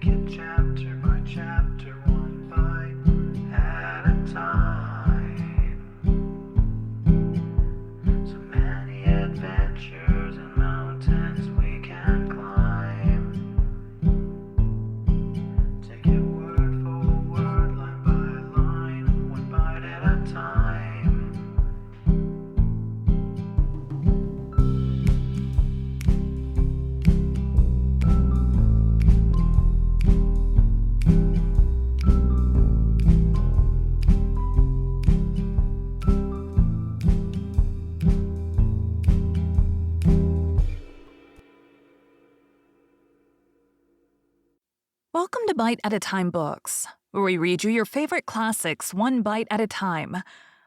it chapter by chapter, one bite at a time. So many adventures and mountains we can climb. Take it word for word, line by line, one bite at a time. Welcome to Bite at a Time Books, where we read you your favorite classics one bite at a time.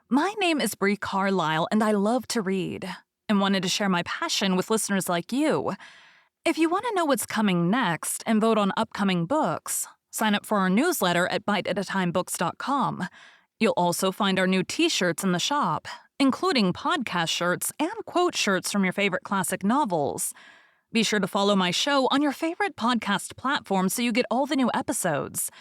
My name is Bree Carlile, and I love to read, and wanted to share my passion with listeners like you. If you want to know what's coming next and vote on upcoming books, sign up for our newsletter at biteatatimebooks.com. You'll also find our new t-shirts in the shop, including podcast shirts and quote shirts from your favorite classic novels. Be sure to follow my show on your favorite podcast platform so you get all the new episodes.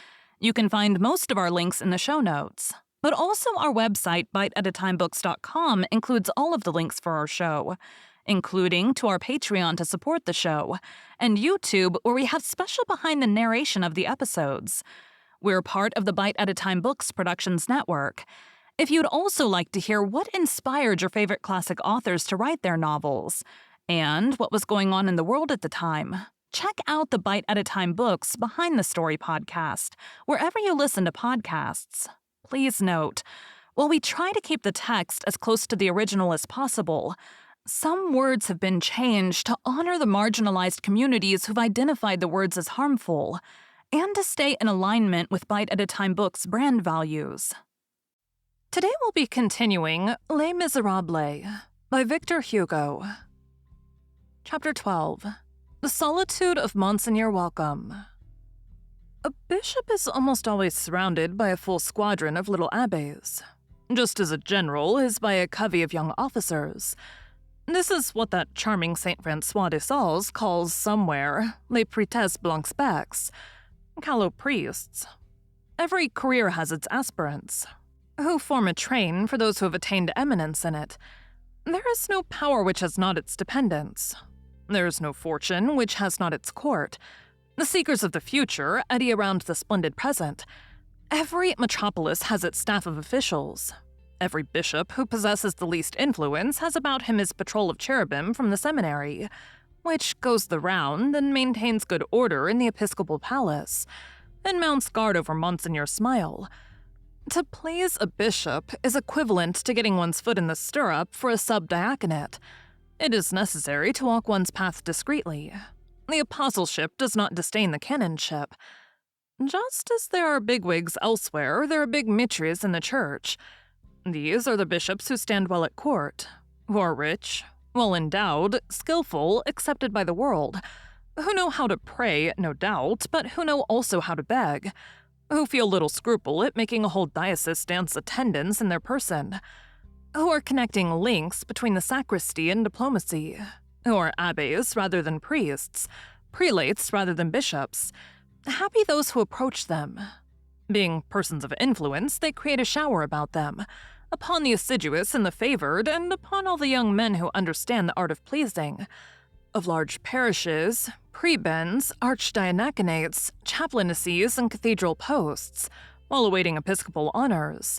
You can find most of our links in the show notes, but also our website, biteatatimebooks.com, includes all of the links for our show, including to our Patreon to support the show, and YouTube, where we have special behind the narration of the episodes. We're part of the Bite at a Time Books Productions Network. If you'd also like to hear what inspired your favorite classic authors to write their novels, and what was going on in the world at the time, check out the Bite at a Time Books Behind the Story podcast, wherever you listen to podcasts. Please note, while we try to keep the text as close to the original as possible, some words have been changed to honor the marginalized communities who've identified the words as harmful, and to stay in alignment with Bite at a Time Books' brand values. Today we'll be continuing Les Miserables by Victor Hugo. Chapter 12. The Solitude of Monseigneur Welcome. A bishop is almost always surrounded by a full squadron of little abbés, just as a general is by a covey of young officers. This is what that charming Saint Francois de Sales calls somewhere les prêtres blancs-becs, callow priests. Every career has its aspirants, who form a train for those who have attained eminence in it. There is no power which has not its dependents. There is no fortune which has not its court. The seekers of the future eddy around the splendid present. Every metropolis has its staff of officials. Every bishop who possesses the least influence has about him his patrol of cherubim from the seminary, which goes the round and maintains good order in the episcopal palace, and mounts guard over Monseigneur Smile. To please a bishop is equivalent to getting one's foot in the stirrup for a sub-diaconate. It is necessary to walk one's path discreetly. The apostleship does not disdain the canonship. Just as there are bigwigs elsewhere, there are big mitres in the church. These are the bishops who stand well at court, who are rich, well-endowed, skillful, accepted by the world, who know how to pray, no doubt, but who know also how to beg, who feel little scruple at making a whole diocese dance attendance in their person, who are connecting links between the sacristy and diplomacy, who are abbés rather than priests, prelates rather than bishops. Happy those who approach them. Being persons of influence, they create a shower about them, upon the assiduous and the favored, and upon all the young men who understand the art of pleasing. Of large parishes, prebends, archdiaconates, chaplaincies, and cathedral posts, while awaiting episcopal honors.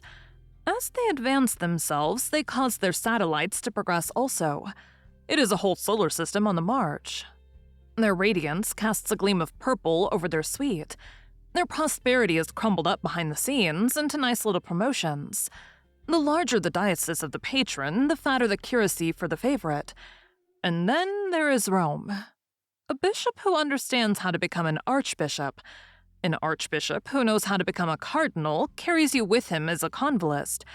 As they advance themselves, they cause their satellites to progress also. It is a whole solar system on the march. Their radiance casts a gleam of purple over their suite. Their prosperity is crumbled up behind the scenes into nice little promotions. The larger the diocese of the patron, the fatter the curacy for the favorite. And then there is Rome. A bishop who understands how to become an archbishop. An archbishop who knows how to become a cardinal carries you with him as a convalescent.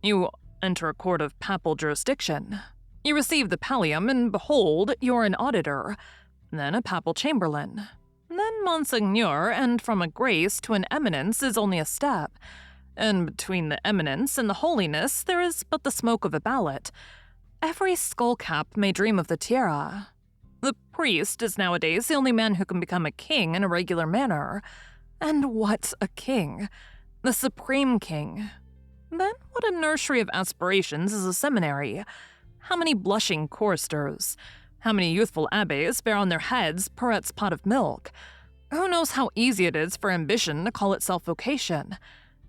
You enter a court of papal jurisdiction. You receive the pallium, and behold, you're an auditor, then a papal chamberlain. Then Monseigneur, and from a grace to an eminence is only a step. And between the eminence and the holiness there is but the smoke of a ballot. Every skullcap may dream of the tiara. The priest is nowadays the only man who can become a king in a regular manner. And what's a king? The supreme king. Then what a nursery of aspirations is a seminary? How many blushing choristers? How many youthful abbés bear on their heads Peret's pot of milk? Who knows how easy it is for ambition to call itself vocation?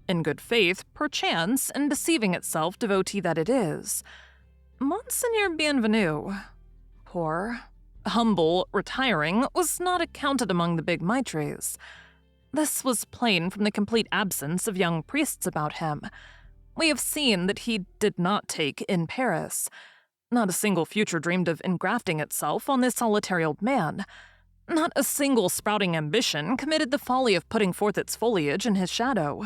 In good faith, perchance, and deceiving itself devotee that it is. Monseigneur Bienvenu, poor, humble, retiring, was not accounted among the big maitres. This was plain from the complete absence of young priests about him. We have seen that he did not take in Paris. Not a single future dreamed of engrafting itself on this solitary old man. Not a single sprouting ambition committed the folly of putting forth its foliage in his shadow.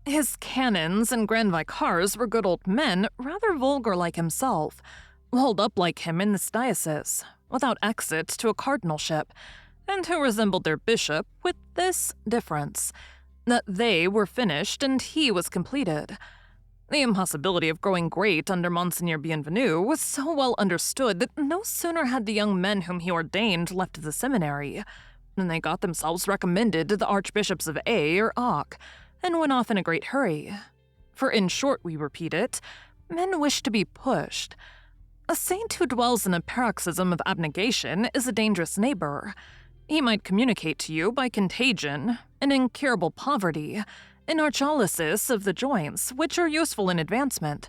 His canons and grand vicars were good old men, rather vulgar like himself, walled up like him in this diocese, without exit to a cardinalship, and who resembled their bishop with this difference, that they were finished and he was completed. The impossibility of growing great under Monseigneur Bienvenu was so well understood that no sooner had the young men whom he ordained left the seminary than they got themselves recommended to the archbishops of A or Auch, and went off in a great hurry. For in short, we repeat it, men wish to be pushed. A saint who dwells in a paroxysm of abnegation is a dangerous neighbor. He might communicate to you by contagion an incurable poverty, an archalysis of the joints, which are useful in advancement,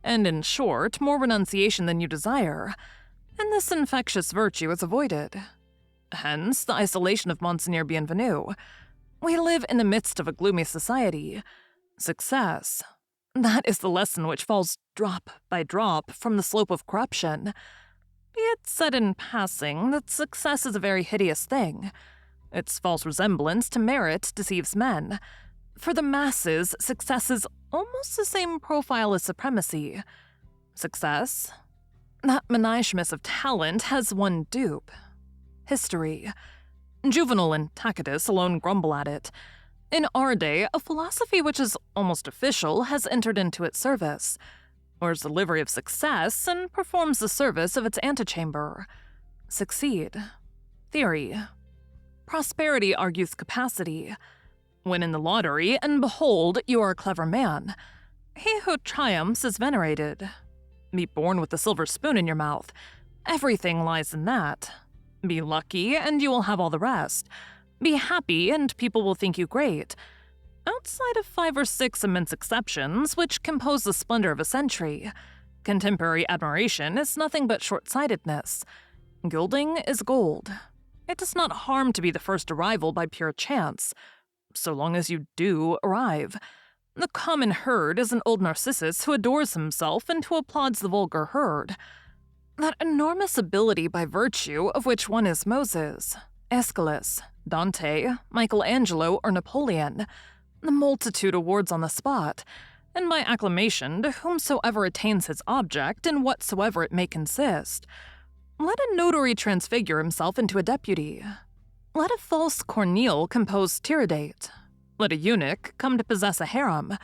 and in short, more renunciation than you desire, and this infectious virtue is avoided. Hence, the isolation of Monseigneur Bienvenu. We live in the midst of a gloomy society. Success. That is the lesson which falls drop by drop from the slope of corruption. Be it said in passing that success is a very hideous thing. Its false resemblance to merit deceives men. For the masses, success is almost the same profile as supremacy. Success? That menagemus of talent has one dupe. History. Juvenal and Tacitus alone grumble at it. In our day, a philosophy which is almost official has entered into its service, wears the livery of success, and performs the service of its antechamber. Succeed. Theory. Prosperity argues capacity. Win in the lottery, and behold, you are a clever man. He who triumphs is venerated. Be born with a silver spoon in your mouth. Everything lies in that. Be lucky, and you will have all the rest. Be happy, and people will think you great. Outside of 5 or 6 immense exceptions, which compose the splendor of a century, contemporary admiration is nothing but short-sightedness. Gilding is gold. It does not harm to be the first arrival by pure chance, so long as you do arrive. The common herd is an old Narcissus who adores himself and who applauds the vulgar herd. That enormous ability by virtue of which one is Moses, Aeschylus, Dante, Michelangelo, or Napoleon, the multitude awards on the spot, and by acclamation to whomsoever attains his object in whatsoever it may consist. Let a notary transfigure himself into a deputy. Let a false Corneille compose Tiridate. Let a eunuch come to possess a harem.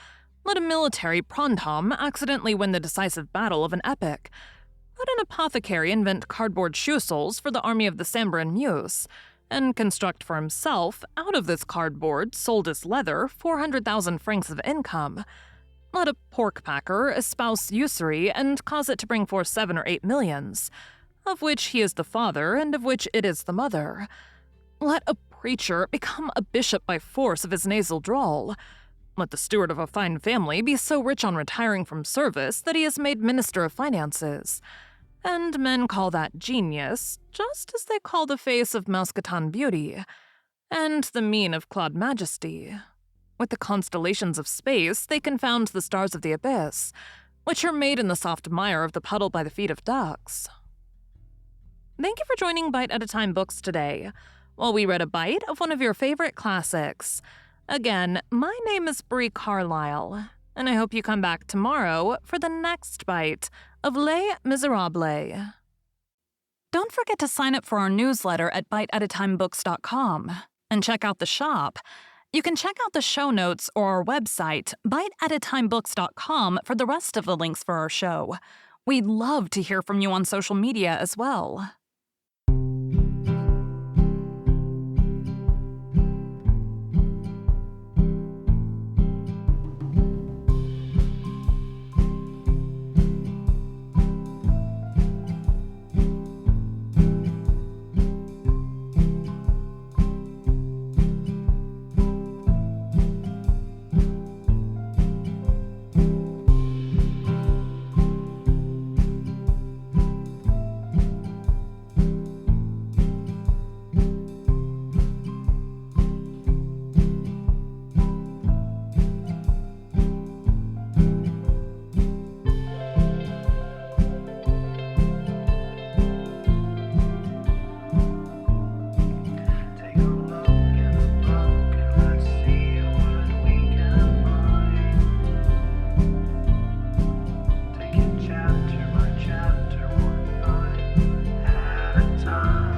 Let a military prondom accidentally win the decisive battle of an epic. Let an apothecary invent cardboard shoe soles for the army of the Sambre and Meuse, and construct for himself, out of this cardboard, sold as leather, 400,000 francs of income. Let a pork packer espouse usury and cause it to bring forth 7 or 8 millions, of which he is the father and of which it is the mother. Let a preacher become a bishop by force of his nasal drawl. Let the steward of a fine family be so rich on retiring from service that he is made minister of finances. And men call that genius, just as they call the face of Mousqueton beauty, and the mien of Claude majesty. With the constellations of space, they confound the stars of the abyss, which are made in the soft mire of the puddle by the feet of ducks. Thank you for joining Bite at a Time Books today, while we read a bite of one of your favorite classics. Again, my name is Bree Carlile, and I hope you come back tomorrow for the next bite of Les Miserables. Don't forget to sign up for our newsletter at biteatatimebooks.com and check out the shop. You can check out the show notes or our website, biteatatimebooks.com, for the rest of the links for our show. We'd love to hear from you on social media as well. time.